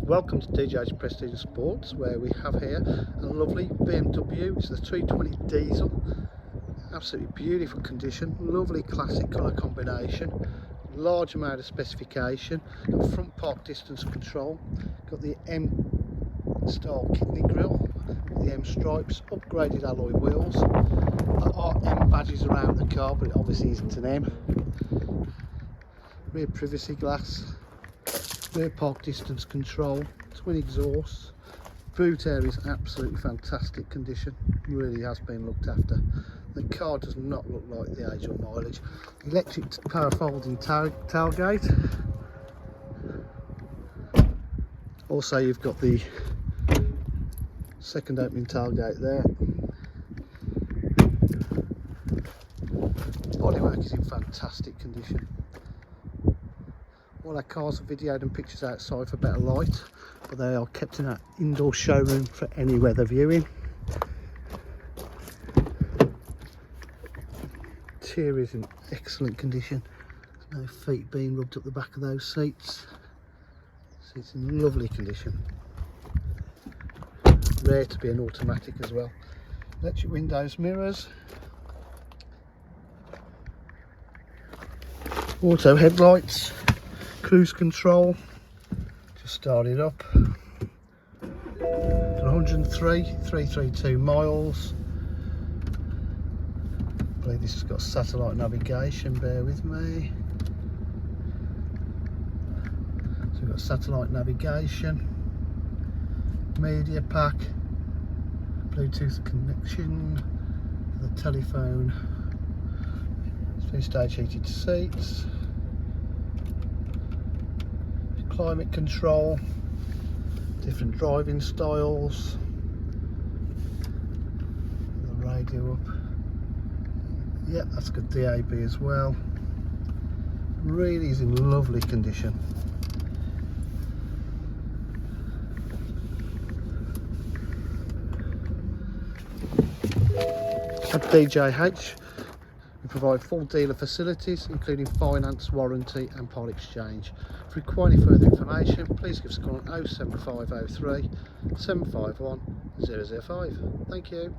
Welcome to DJ's Prestige Sports, where we have here a lovely BMW. It's the 320 diesel, absolutely beautiful condition, lovely classic colour combination, large amount of specification, got front park distance control, got the M style kidney grille, the M stripes, upgraded alloy wheels. There are M badges around the car, but it obviously isn't an M. Rear privacy glass, rear park distance control, twin exhausts. Boot area is absolutely fantastic condition, really has been looked after. The car does not look like the age or mileage. Electric power folding tailgate. Also you've got the second opening tailgate there. Bodywork is in fantastic condition. All our cars are videoed and pictures outside for better light, but they are kept in our indoor showroom for any weather viewing. Interior is in excellent condition. There's no feet being rubbed up the back of those seats. Seats in lovely condition. Rare to be an automatic as well. Electric windows, mirrors. Auto headlights. Cruise control, just start it up. 103,332 miles. I believe this has got satellite navigation, bear with me. So we've got satellite navigation, media pack, Bluetooth connection, the telephone, 3-stage heated seats, climate control, different driving styles, the radio up, yeah, that's got DAB as well. Really is in lovely condition. At DJH we provide full dealer facilities, including finance, warranty and part exchange. If you require any further information, please give us a call on 07503 751 005. Thank you.